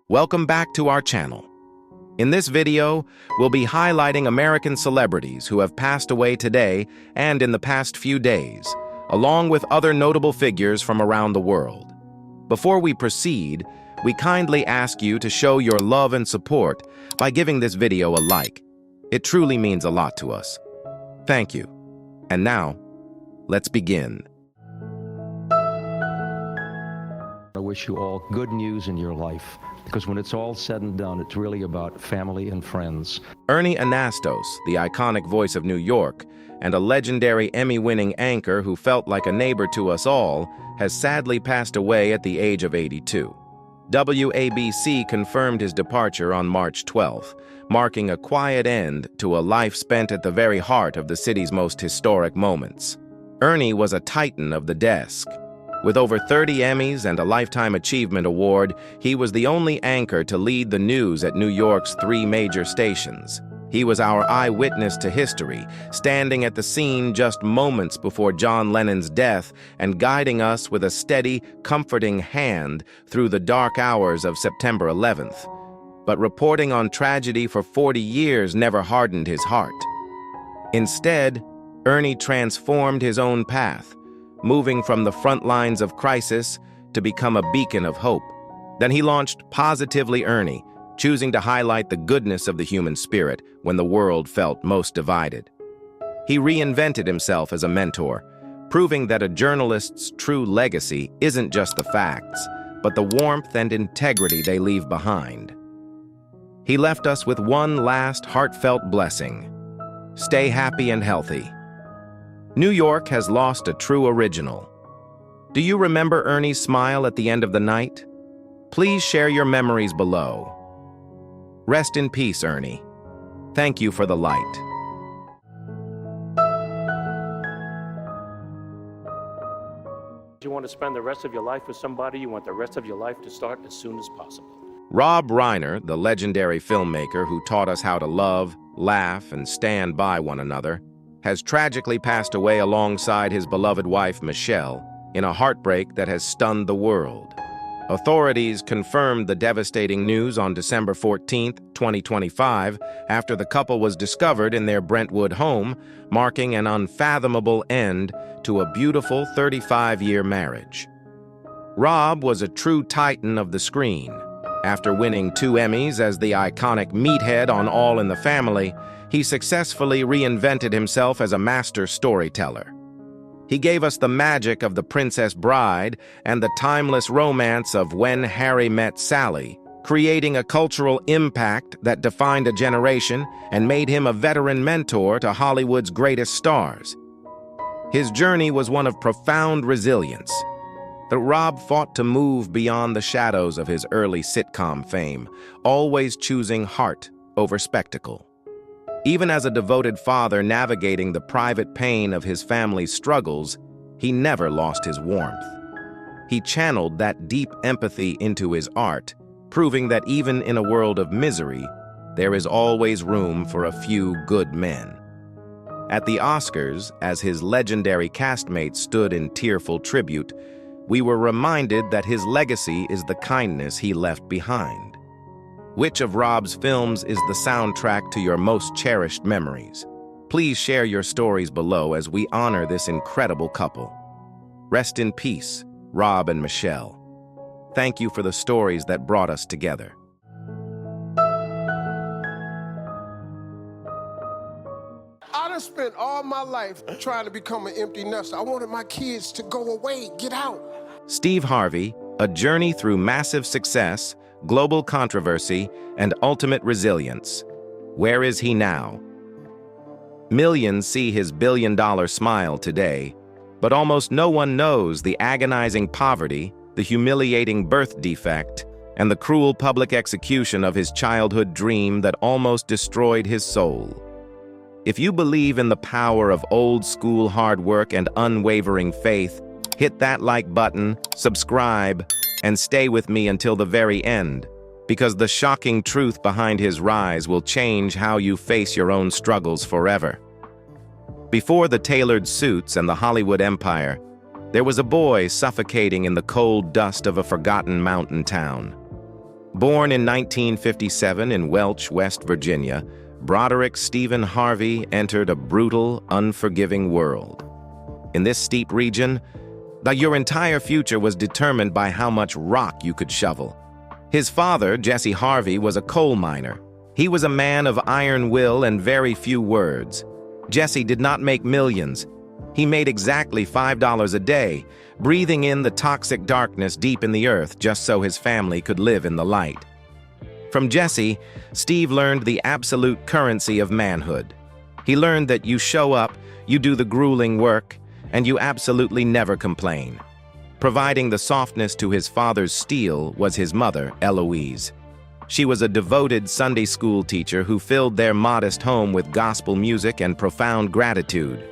Welcome back to our channel. In this video, we'll be highlighting American celebrities who have passed away today and in the past few days, along with other notable figures from around the world. Before we proceed, we kindly ask you to show your love and support by giving this video a like. It truly means a lot to us. Thank you. And now, let's begin. I wish you all good news in your life, because when it's all said and done, it's really about family and friends. Ernie Anastos, the iconic voice of New York, and a legendary Emmy-winning anchor who felt like a neighbor to us all, has sadly passed away at the age of 82. WABC confirmed his departure on March 12th, marking a quiet end to a life spent at the very heart of the city's most historic moments. Ernie was a titan of the desk. With over 30 Emmys and a Lifetime Achievement Award, he was the only anchor to lead the news at New York's 3 major stations. He was our eyewitness to history, standing at the scene just moments before John Lennon's death and guiding us with a steady, comforting hand through the dark hours of September 11th. But reporting on tragedy for 40 years never hardened his heart. Instead, Ernie transformed his own path, moving from the front lines of crisis to become a beacon of hope. Then he launched Positively Ernie, choosing to highlight the goodness of the human spirit when the world felt most divided. He reinvented himself as a mentor, proving that a journalist's true legacy isn't just the facts, but the warmth and integrity they leave behind. He left us with one last heartfelt blessing: stay happy and healthy. New York has lost a true original. Do you remember Ernie's smile at the end of the night? Please share your memories below. Rest in peace, Ernie. Thank you for the light. You want to spend the rest of your life with somebody, you want the rest of your life to start as soon as possible. Rob Reiner, the legendary filmmaker who taught us how to love, laugh, and stand by one another, has tragically passed away alongside his beloved wife, Michelle, in a heartbreak that has stunned the world. Authorities confirmed the devastating news on December 14, 2025, after the couple was discovered in their Brentwood home, marking an unfathomable end to a beautiful 35-year marriage. Rob was a true titan of the screen. After winning 2 Emmys as the iconic meathead on All in the Family, he successfully reinvented himself as a master storyteller. He gave us the magic of The Princess Bride and the timeless romance of When Harry Met Sally, creating a cultural impact that defined a generation and made him a veteran mentor to Hollywood's greatest stars. His journey was one of profound resilience. But Rob fought to move beyond the shadows of his early sitcom fame, always choosing heart over spectacle. Even as a devoted father navigating the private pain of his family's struggles, he never lost his warmth. He channeled that deep empathy into his art, proving that even in a world of misery, there is always room for a few good men. At the Oscars, as his legendary castmates stood in tearful tribute, we were reminded that his legacy is the kindness he left behind. Which of Rob's films is the soundtrack to your most cherished memories? Please share your stories below as we honor this incredible couple. Rest in peace, Rob and Michelle. Thank you for the stories that brought us together. I done spent all my life trying to become an empty nester. I wanted my kids to go away, get out. Steve Harvey, a journey through massive success, global controversy, and ultimate resilience. Where is he now? Millions see his billion-dollar smile today, but almost no one knows the agonizing poverty, the humiliating birth defect, and the cruel public execution of his childhood dream that almost destroyed his soul. If you believe in the power of old-school hard work and unwavering faith, hit that like button, subscribe, and stay with me until the very end, because the shocking truth behind his rise will change how you face your own struggles forever. Before the tailored suits and the Hollywood empire, there was a boy suffocating in the cold dust of a forgotten mountain town. Born in 1957 in Welch, West Virginia, Broderick Stephen Harvey entered a brutal, unforgiving world. In this steep region, your entire future was determined by how much rock you could shovel. His father, Jesse Harvey, was a coal miner. He was a man of iron will and very few words. Jesse did not make millions. He made exactly $5 a day, breathing in the toxic darkness deep in the earth just so his family could live in the light. From Jesse, Steve learned the absolute currency of manhood. He learned that you show up, you do the grueling work, and you absolutely never complain. Providing the softness to his father's steel was his mother, Eloise. She was a devoted Sunday school teacher who filled their modest home with gospel music and profound gratitude.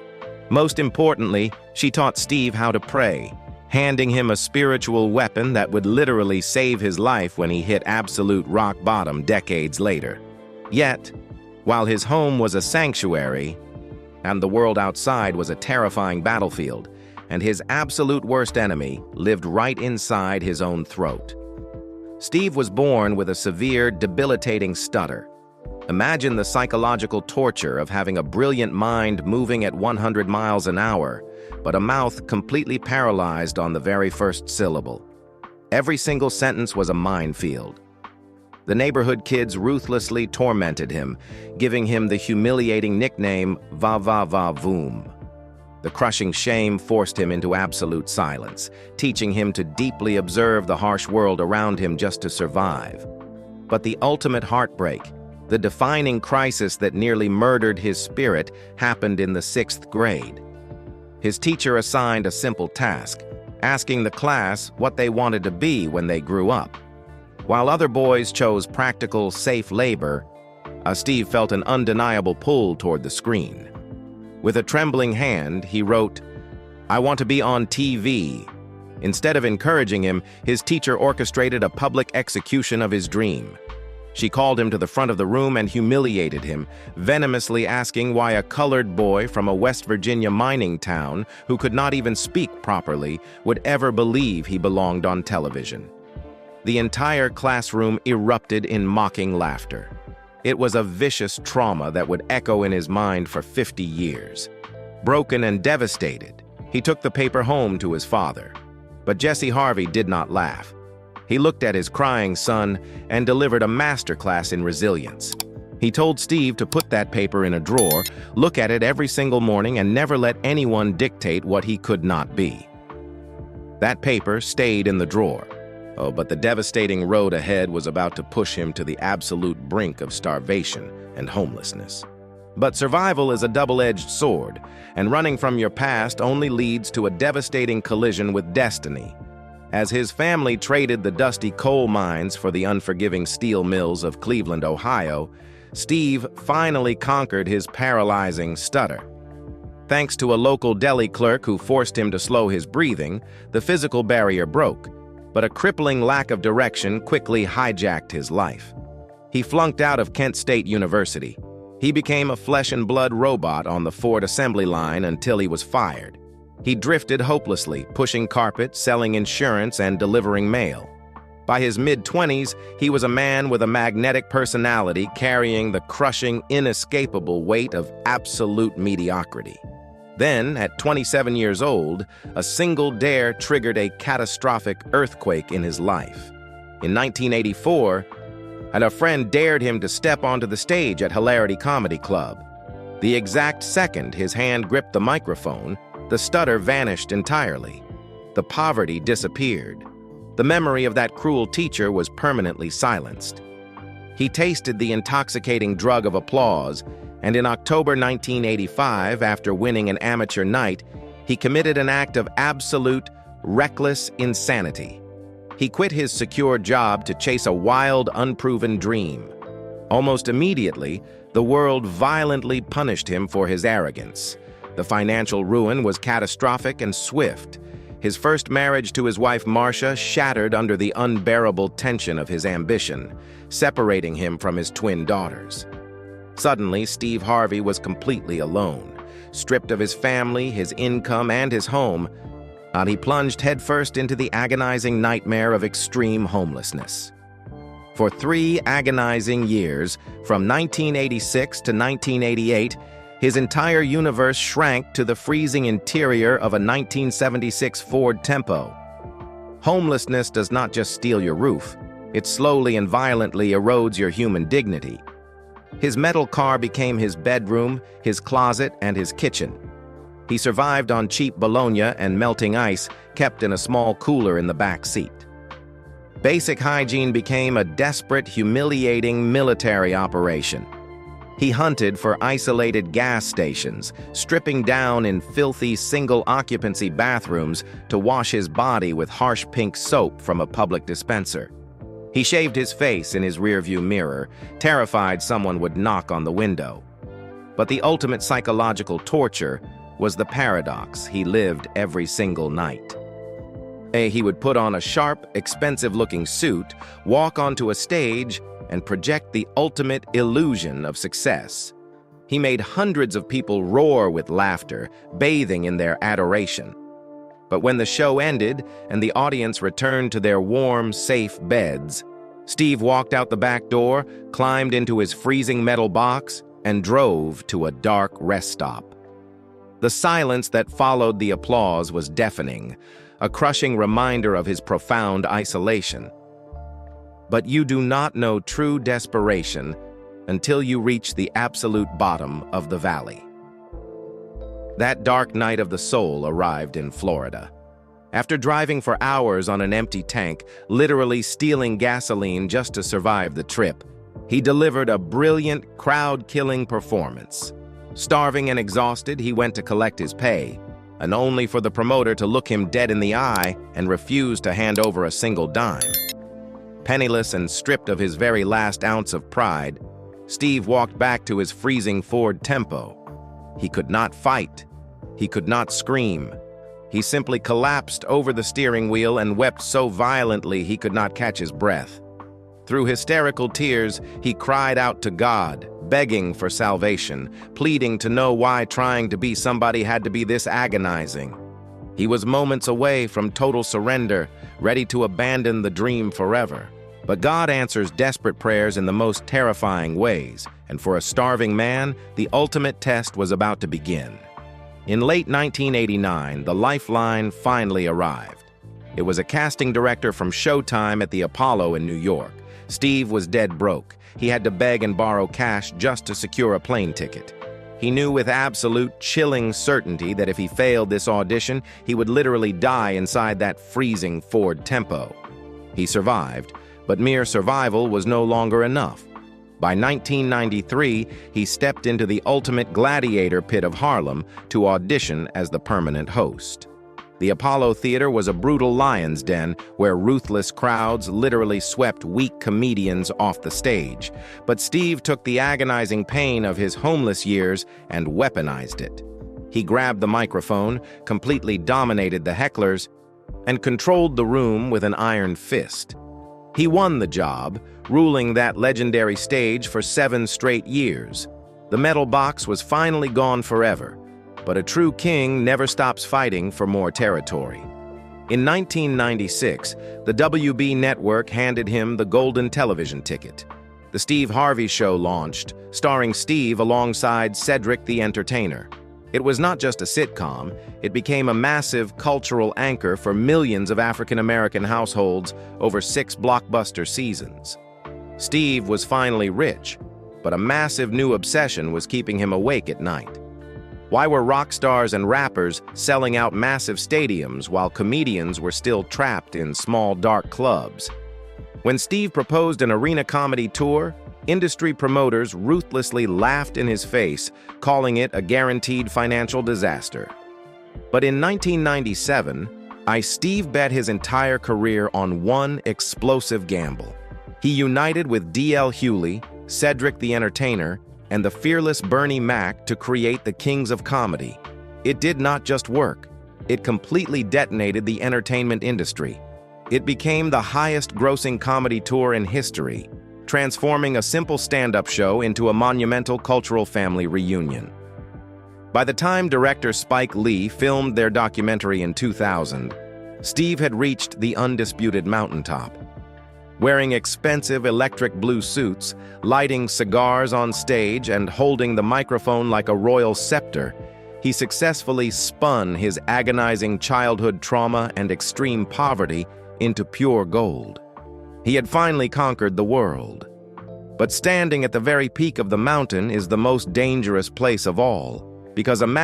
Most importantly, she taught Steve how to pray, handing him a spiritual weapon that would literally save his life when he hit absolute rock bottom decades later. Yet, while his home was a sanctuary, and the world outside was a terrifying battlefield, and his absolute worst enemy lived right inside his own throat. Steve was born with a severe, debilitating stutter. Imagine the psychological torture of having a brilliant mind moving at 100 miles an hour, but a mouth completely paralyzed on the very first syllable. Every single sentence was a minefield. The neighborhood kids ruthlessly tormented him, giving him the humiliating nickname Va Va Va Voom. The crushing shame forced him into absolute silence, teaching him to deeply observe the harsh world around him just to survive. But the ultimate heartbreak, the defining crisis that nearly murdered his spirit, happened in the 6th grade. His teacher assigned a simple task, asking the class what they wanted to be when they grew up. While other boys chose practical, safe labor, Steve felt an undeniable pull toward the screen. With a trembling hand, he wrote, "I want to be on TV." Instead of encouraging him, his teacher orchestrated a public execution of his dream. She called him to the front of the room and humiliated him, venomously asking why a colored boy from a West Virginia mining town who could not even speak properly would ever believe he belonged on television. The entire classroom erupted in mocking laughter. It was a vicious trauma that would echo in his mind for 50 years. Broken and devastated, he took the paper home to his father. But Jesse Harvey did not laugh. He looked at his crying son and delivered a masterclass in resilience. He told Steve to put that paper in a drawer, look at it every single morning, and never let anyone dictate what he could not be. That paper stayed in the drawer. Oh, but the devastating road ahead was about to push him to the absolute brink of starvation and homelessness. But survival is a double-edged sword, and running from your past only leads to a devastating collision with destiny. As his family traded the dusty coal mines for the unforgiving steel mills of Cleveland, Ohio, Steve finally conquered his paralyzing stutter. Thanks to a local deli clerk who forced him to slow his breathing, the physical barrier broke, but a crippling lack of direction quickly hijacked his life. He flunked out of Kent State University. He became a flesh-and-blood robot on the Ford assembly line until he was fired. He drifted hopelessly, pushing carpet, selling insurance, and delivering mail. By his mid-20s, he was a man with a magnetic personality carrying the crushing, inescapable weight of absolute mediocrity. Then, at 27 years old, a single dare triggered a catastrophic earthquake in his life. In 1984, a friend dared him to step onto the stage at Hilarity Comedy Club. The exact second his hand gripped the microphone, the stutter vanished entirely. The poverty disappeared. The memory of that cruel teacher was permanently silenced. He tasted the intoxicating drug of applause, and in October 1985, after winning an amateur night, he committed an act of absolute, reckless insanity. He quit his secure job to chase a wild, unproven dream. Almost immediately, the world violently punished him for his arrogance. The financial ruin was catastrophic and swift. His first marriage to his wife Marcia shattered under the unbearable tension of his ambition, separating him from his twin daughters. Suddenly, Steve Harvey was completely alone. Stripped of his family, his income, and his home, he plunged headfirst into the agonizing nightmare of extreme homelessness. For 3 agonizing years, from 1986 to 1988, his entire universe shrank to the freezing interior of a 1976 Ford Tempo. Homelessness does not just steal your roof, it slowly and violently erodes your human dignity. His metal car became his bedroom, his closet, and his kitchen. He survived on cheap bologna and melting ice, kept in a small cooler in the back seat. Basic hygiene became a desperate, humiliating military operation. He hunted for isolated gas stations, stripping down in filthy single-occupancy bathrooms to wash his body with harsh pink soap from a public dispenser. He shaved his face in his rearview mirror, terrified someone would knock on the window. But the ultimate psychological torture was the paradox he lived every single night. He would put on a sharp, expensive-looking suit, walk onto a stage, and project the ultimate illusion of success. He made hundreds of people roar with laughter, bathing in their adoration. But when the show ended and the audience returned to their warm, safe beds, Steve walked out the back door, climbed into his freezing metal box, and drove to a dark rest stop. The silence that followed the applause was deafening, a crushing reminder of his profound isolation. But you do not know true desperation until you reach the absolute bottom of the valley. That dark night of the soul arrived in Florida. After driving for hours on an empty tank, literally stealing gasoline just to survive the trip, he delivered a brilliant, crowd-killing performance. Starving and exhausted, he went to collect his pay, and only for the promoter to look him dead in the eye and refuse to hand over a single dime. Penniless and stripped of his very last ounce of pride, Steve walked back to his freezing Ford Tempo. He could not fight. He could not scream. He simply collapsed over the steering wheel and wept so violently he could not catch his breath. Through hysterical tears, he cried out to God, begging for salvation, pleading to know why trying to be somebody had to be this agonizing. He was moments away from total surrender, ready to abandon the dream forever. But God answers desperate prayers in the most terrifying ways, and for a starving man, the ultimate test was about to begin. In late 1989, the lifeline finally arrived. It was a casting director from Showtime at the Apollo in New York. Steve was dead broke. He had to beg and borrow cash just to secure a plane ticket. He knew with absolute, chilling certainty that if he failed this audition, he would literally die inside that freezing Ford Tempo. He survived, but mere survival was no longer enough. By 1993, he stepped into the ultimate gladiator pit of Harlem to audition as the permanent host. The Apollo Theater was a brutal lion's den where ruthless crowds literally swept weak comedians off the stage. But Steve took the agonizing pain of his homeless years and weaponized it. He grabbed the microphone, completely dominated the hecklers, and controlled the room with an iron fist. He won the job, ruling that legendary stage for 7 straight years. The metal box was finally gone forever. But a true king never stops fighting for more territory. In 1996, the WB network handed him the golden television ticket. The Steve Harvey Show launched, starring Steve alongside Cedric the Entertainer. It was not just a sitcom, it became a massive cultural anchor for millions of African-American households over 6 blockbuster seasons. Steve was finally rich, but a massive new obsession was keeping him awake at night. Why were rock stars and rappers selling out massive stadiums while comedians were still trapped in small, dark clubs? When Steve proposed an arena comedy tour, industry promoters ruthlessly laughed in his face, calling it a guaranteed financial disaster. But in 1997, Steve bet his entire career on one explosive gamble. He united with D.L. Hewley, Cedric the Entertainer, and the fearless Bernie Mac to create the Kings of Comedy. It did not just work. It completely detonated the entertainment industry. It became the highest-grossing comedy tour in history, transforming a simple stand-up show into a monumental cultural family reunion. By the time director Spike Lee filmed their documentary in 2000, Steve had reached the undisputed mountaintop. Wearing expensive electric blue suits, lighting cigars on stage, and holding the microphone like a royal scepter, he successfully spun his agonizing childhood trauma and extreme poverty into pure gold. He had finally conquered the world. But standing at the very peak of the mountain is the most dangerous place of all, because an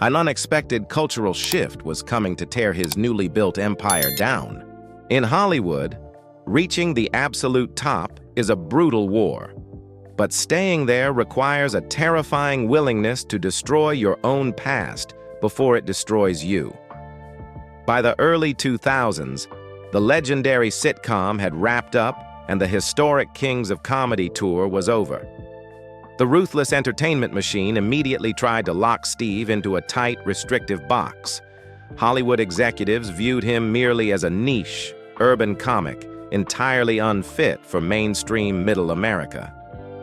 unexpected cultural shift was coming to tear his newly built empire down. In Hollywood, reaching the absolute top is a brutal war, but staying there requires a terrifying willingness to destroy your own past before it destroys you. By the early 2000s, the legendary sitcom had wrapped up and the historic Kings of Comedy tour was over. The ruthless entertainment machine immediately tried to lock Steve into a tight, restrictive box. Hollywood executives viewed him merely as a niche, urban comic, entirely unfit for mainstream middle America.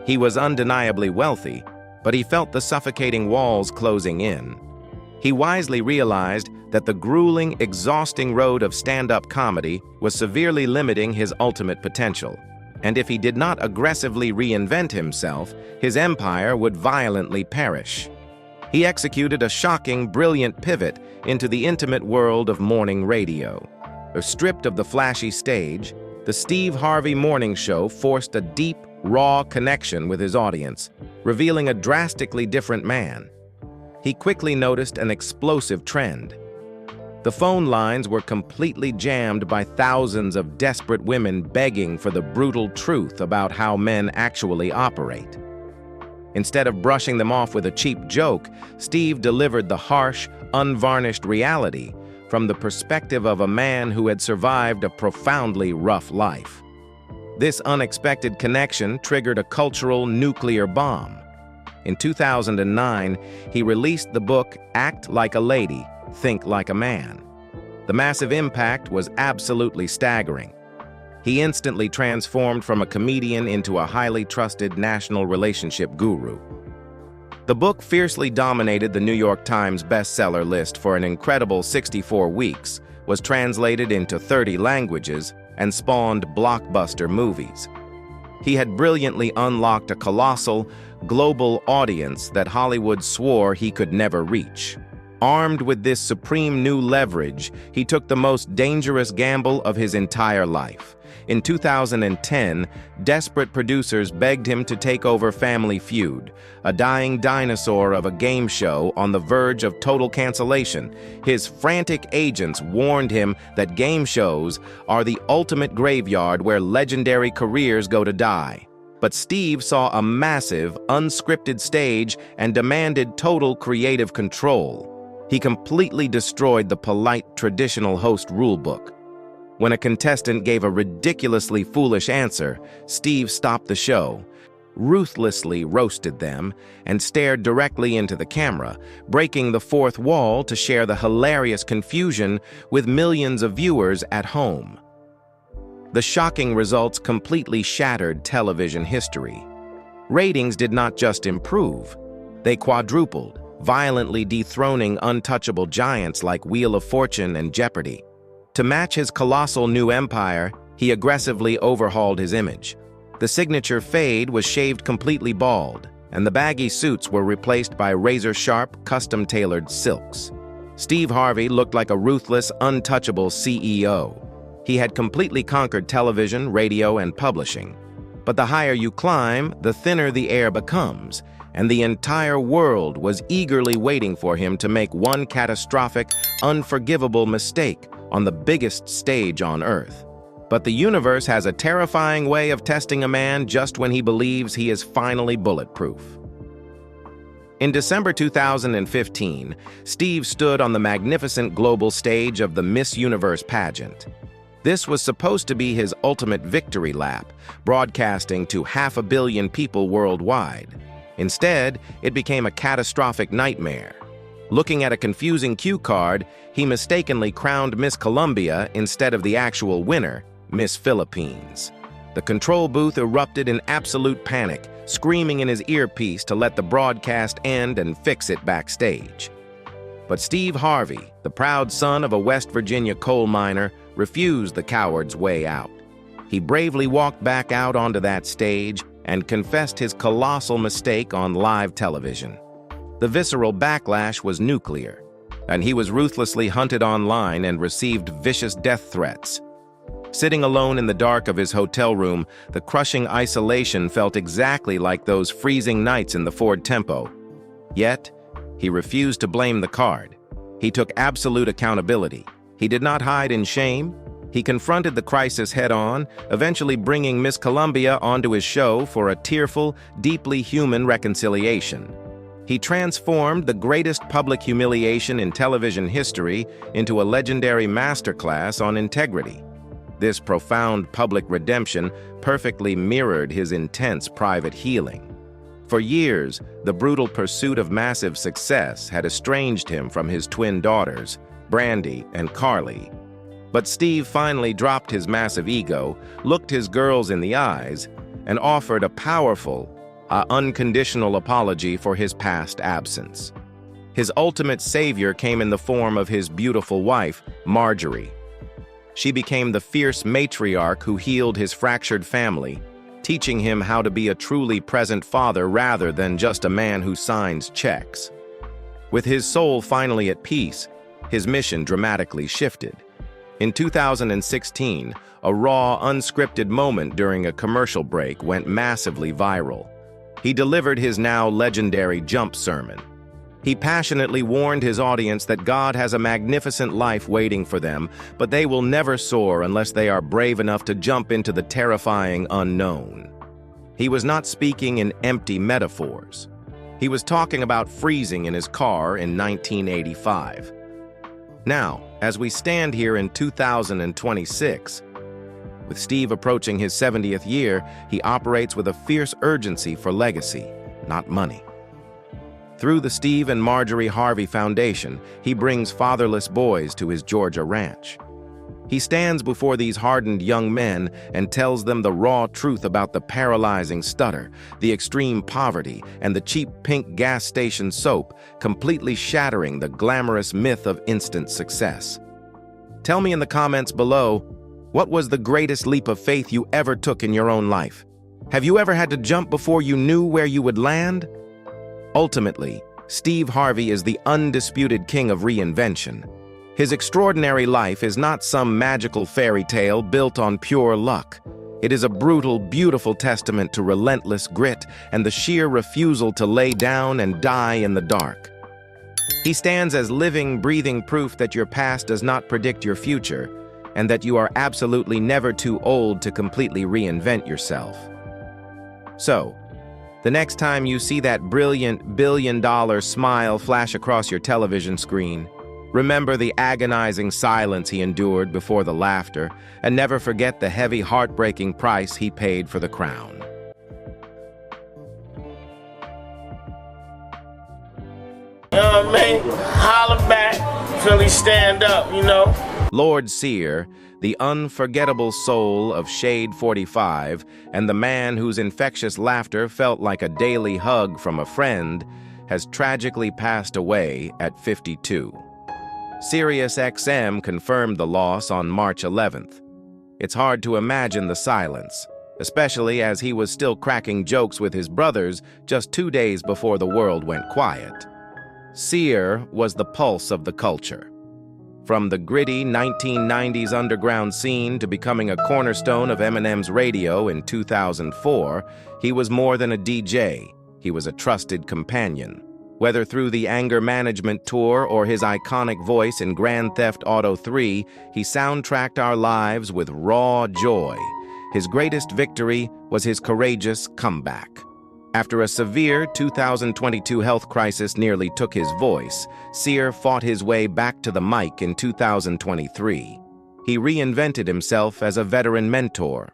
He was undeniably wealthy, but he felt the suffocating walls closing in. He wisely realized that the grueling, exhausting road of stand-up comedy was severely limiting his ultimate potential, and if he did not aggressively reinvent himself, his empire would violently perish. He executed a shocking, brilliant pivot into the intimate world of morning radio. Stripped of the flashy stage, the Steve Harvey Morning Show forced a deep, raw connection with his audience, revealing a drastically different man. He quickly noticed an explosive trend. The phone lines were completely jammed by thousands of desperate women begging for the brutal truth about how men actually operate. Instead of brushing them off with a cheap joke, Steve delivered the harsh, unvarnished reality from the perspective of a man who had survived a profoundly rough life. This unexpected connection triggered a cultural nuclear bomb. In 2009, he released the book Act Like a Lady, Think Like a Man. The massive impact was absolutely staggering. He instantly transformed from a comedian into a highly trusted national relationship guru. The book fiercely dominated the New York Times bestseller list for an incredible 64 weeks, was translated into 30 languages, and spawned blockbuster movies. He had brilliantly unlocked a colossal, global audience that Hollywood swore he could never reach. Armed with this supreme new leverage, he took the most dangerous gamble of his entire life. In 2010, desperate producers begged him to take over Family Feud, a dying dinosaur of a game show on the verge of total cancellation. His frantic agents warned him that game shows are the ultimate graveyard where legendary careers go to die. But Steve saw a massive, unscripted stage and demanded total creative control. He completely destroyed the polite, traditional host rulebook. When a contestant gave a ridiculously foolish answer, Steve stopped the show, ruthlessly roasted them, and stared directly into the camera, breaking the fourth wall to share the hilarious confusion with millions of viewers at home. The shocking results completely shattered television history. Ratings did not just improve, they quadrupled, violently dethroning untouchable giants like Wheel of Fortune and Jeopardy! To match his colossal new empire, he aggressively overhauled his image. The signature fade was shaved completely bald, and the baggy suits were replaced by razor-sharp, custom-tailored silks. Steve Harvey looked like a ruthless, untouchable CEO. He had completely conquered television, radio, and publishing. But the higher you climb, the thinner the air becomes, and the entire world was eagerly waiting for him to make one catastrophic, unforgivable mistake on the biggest stage on Earth. But the universe has a terrifying way of testing a man just when he believes he is finally bulletproof. In December 2015, Steve stood on the magnificent global stage of the Miss Universe pageant. This was supposed to be his ultimate victory lap, broadcasting to 500 million people worldwide. Instead, it became a catastrophic nightmare. Looking at a confusing cue card, he mistakenly crowned Miss Colombia instead of the actual winner, Miss Philippines. The control booth erupted in absolute panic, screaming in his earpiece to let the broadcast end and fix it backstage. But Steve Harvey, the proud son of a West Virginia coal miner, refused the coward's way out. He bravely walked back out onto that stage and confessed his colossal mistake on live television. The visceral backlash was nuclear, and he was ruthlessly hunted online and received vicious death threats. Sitting alone in the dark of his hotel room, the crushing isolation felt exactly like those freezing nights in the Ford Tempo. Yet, he refused to blame the card. He took absolute accountability. He did not hide in shame. He confronted the crisis head-on, eventually bringing Miss Columbia onto his show for a tearful, deeply human reconciliation. He transformed the greatest public humiliation in television history into a legendary masterclass on integrity. This profound public redemption perfectly mirrored his intense private healing. For years, the brutal pursuit of massive success had estranged him from his twin daughters, Brandy and Carly. But Steve finally dropped his massive ego, looked his girls in the eyes, and offered a powerful, unconditional apology for his past absence. His ultimate savior came in the form of his beautiful wife, Marjorie. She became the fierce matriarch who healed his fractured family, teaching him how to be a truly present father rather than just a man who signs checks. With his soul finally at peace, his mission dramatically shifted. In 2016, a raw, unscripted moment during a commercial break went massively viral. He delivered his now legendary jump sermon. He passionately warned his audience that God has a magnificent life waiting for them, but they will never soar unless they are brave enough to jump into the terrifying unknown. He was not speaking in empty metaphors. He was talking about freezing in his car in 1985. Now, as we stand here in 2026, with Steve approaching his 70th year, he operates with a fierce urgency for legacy, not money. Through the Steve and Marjorie Harvey Foundation, he brings fatherless boys to his Georgia ranch. He stands before these hardened young men and tells them the raw truth about the paralyzing stutter, the extreme poverty, and the cheap pink gas station soap, completely shattering the glamorous myth of instant success. Tell me in the comments below, what was the greatest leap of faith you ever took in your own life? Have you ever had to jump before you knew where you would land? Ultimately, Steve Harvey is the undisputed king of reinvention. His extraordinary life is not some magical fairy tale built on pure luck. It is a brutal, beautiful testament to relentless grit and the sheer refusal to lay down and die in the dark. He stands as living, breathing proof that your past does not predict your future, and that you are absolutely never too old to completely reinvent yourself. So, the next time you see that brilliant billion-dollar smile flash across your television screen, remember the agonizing silence he endured before the laughter, and never forget the heavy, heartbreaking price he paid for the crown. You know what I mean? Holler back till he stand up, you know? Lord Sear, the unforgettable soul of Shade 45, and the man whose infectious laughter felt like a daily hug from a friend, has tragically passed away at 52. SiriusXM confirmed the loss on March 11th. It's hard to imagine the silence, especially as he was still cracking jokes with his brothers just 2 days before the world went quiet. Sear was the pulse of the culture. From the gritty 1990s underground scene to becoming a cornerstone of Eminem's radio in 2004, he was more than a DJ. He was a trusted companion. Whether through the Anger Management Tour or his iconic voice in Grand Theft Auto 3, he soundtracked our lives with raw joy. His greatest victory was his courageous comeback. After a severe 2022 health crisis nearly took his voice, Sear fought his way back to the mic in 2023. He reinvented himself as a veteran mentor,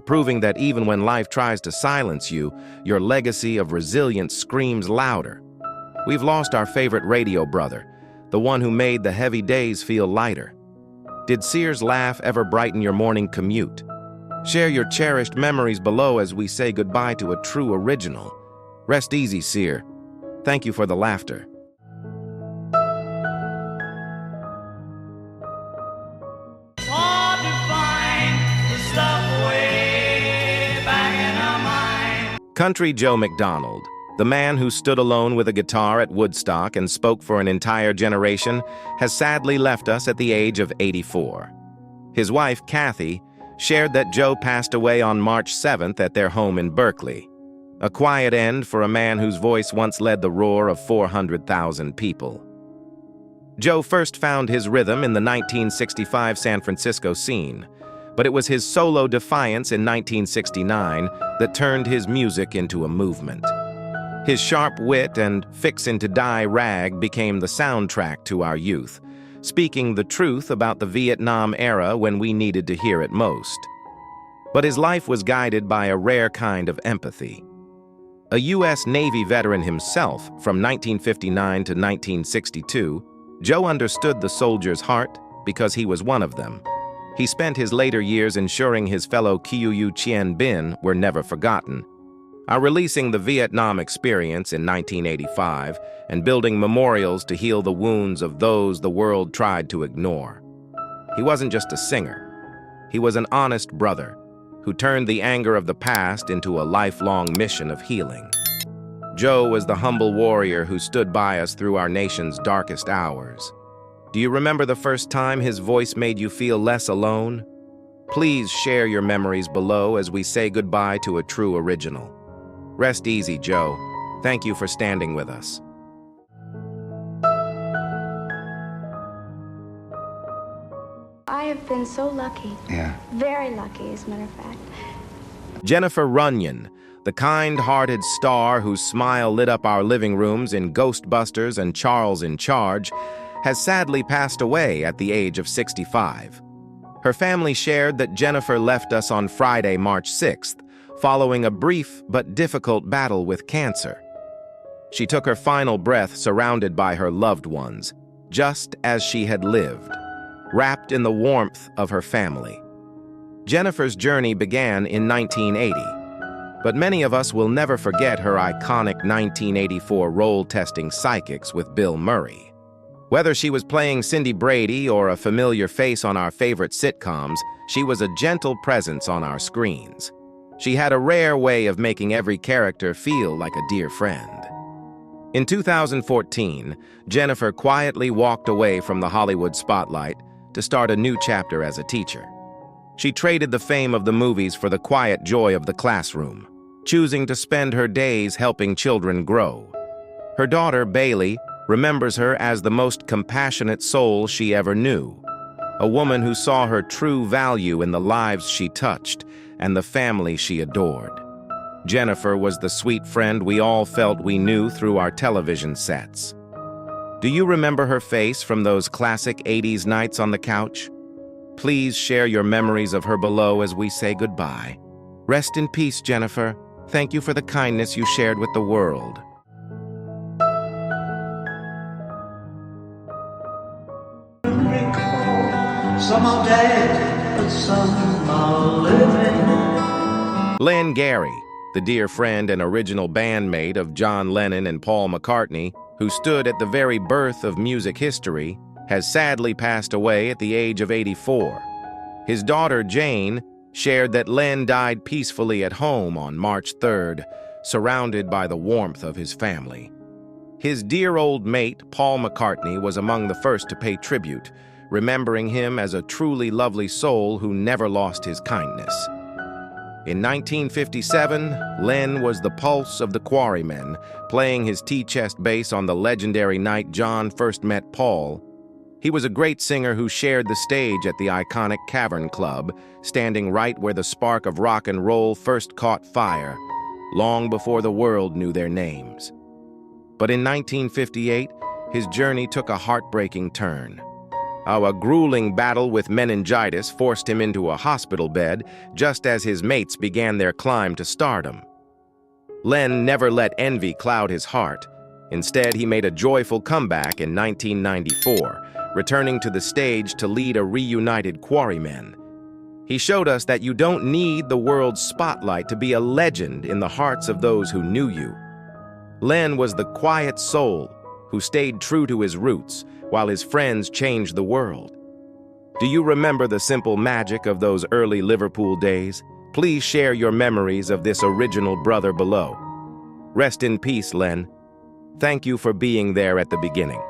proving that even when life tries to silence you, your legacy of resilience screams louder. We've lost our favorite radio brother, the one who made the heavy days feel lighter. Did Sear's laugh ever brighten your morning commute? Share your cherished memories below as we say goodbye to a true original. Rest easy, Sear. Thank you for the laughter. Hard to find the stuff Country Joe McDonald, the man who stood alone with a guitar at Woodstock and spoke for an entire generation, has sadly left us at the age of 84. His wife, Kathy, shared that Joe passed away on March 7th at their home in Berkeley. A quiet end for a man whose voice once led the roar of 400,000 people. Joe first found his rhythm in the 1965 San Francisco scene, but it was his solo Defiance in 1969 that turned his music into a movement. His sharp wit and fixin'-to-die rag became the soundtrack to our youth, speaking the truth about the Vietnam era when we needed to hear it most. But his life was guided by a rare kind of empathy. A U.S. Navy veteran himself from 1959 to 1962, Joe understood the soldier's heart because he was one of them. He spent his later years ensuring his fellow Kiuyu Chien Bin were never forgotten. Releasing the Vietnam experience in 1985 and building memorials to heal the wounds of those the world tried to ignore. He wasn't just a singer. He was an honest brother who turned the anger of the past into a lifelong mission of healing. Joe was the humble warrior who stood by us through our nation's darkest hours. Do you remember the first time his voice made you feel less alone? Please share your memories below as we say goodbye to a true original. Rest easy, Joe. Thank you for standing with us. I have been so lucky. Yeah. Very lucky, as a matter of fact. Jennifer Runyon, the kind-hearted star whose smile lit up our living rooms in Ghostbusters and Charles in Charge, has sadly passed away at the age of 65. Her family shared that Jennifer left us on Friday, March 6th, following a brief but difficult battle with cancer. She took her final breath surrounded by her loved ones, just as she had lived, wrapped in the warmth of her family. Jennifer's journey began in 1980, but many of us will never forget her iconic 1984 role testing Psychics with Bill Murray. Whether she was playing Cindy Brady or a familiar face on our favorite sitcoms, she was a gentle presence on our screens. She had a rare way of making every character feel like a dear friend. In 2014, Jennifer quietly walked away from the Hollywood spotlight to start a new chapter as a teacher. She traded the fame of the movies for the quiet joy of the classroom, choosing to spend her days helping children grow. Her daughter, Bailey, remembers her as the most compassionate soul she ever knew, a woman who saw her true value in the lives she touched and the family she adored. Jennifer was the sweet friend we all felt we knew through our television sets. Do you remember her face from those classic 80s nights on the couch? Please share your memories of her below as we say goodbye. Rest in peace, Jennifer. Thank you for the kindness you shared with the world. Some are dead, but some are living. Len Gary, the dear friend and original bandmate of John Lennon and Paul McCartney, who stood at the very birth of music history, has sadly passed away at the age of 84. His daughter, Jane, shared that Len died peacefully at home on March 3rd, surrounded by the warmth of his family. His dear old mate, Paul McCartney, was among the first to pay tribute, remembering him as a truly lovely soul who never lost his kindness. In 1957, Len was the pulse of the Quarrymen, playing his tea-chest bass on the legendary night John first met Paul. He was a great singer who shared the stage at the iconic Cavern Club, standing right where the spark of rock and roll first caught fire, long before the world knew their names. But in 1958, his journey took a heartbreaking turn. A grueling battle with meningitis forced him into a hospital bed just as his mates began their climb to stardom. Len never let envy cloud his heart. Instead, he made a joyful comeback in 1994, returning to the stage to lead a reunited Quarrymen. He showed us that you don't need the world's spotlight to be a legend in the hearts of those who knew you. Len was the quiet soul who stayed true to his roots while his friends changed the world. Do you remember the simple magic of those early Liverpool days, Please share your memories of this original brother below. Rest in peace, Len. Thank you for being there at the beginning.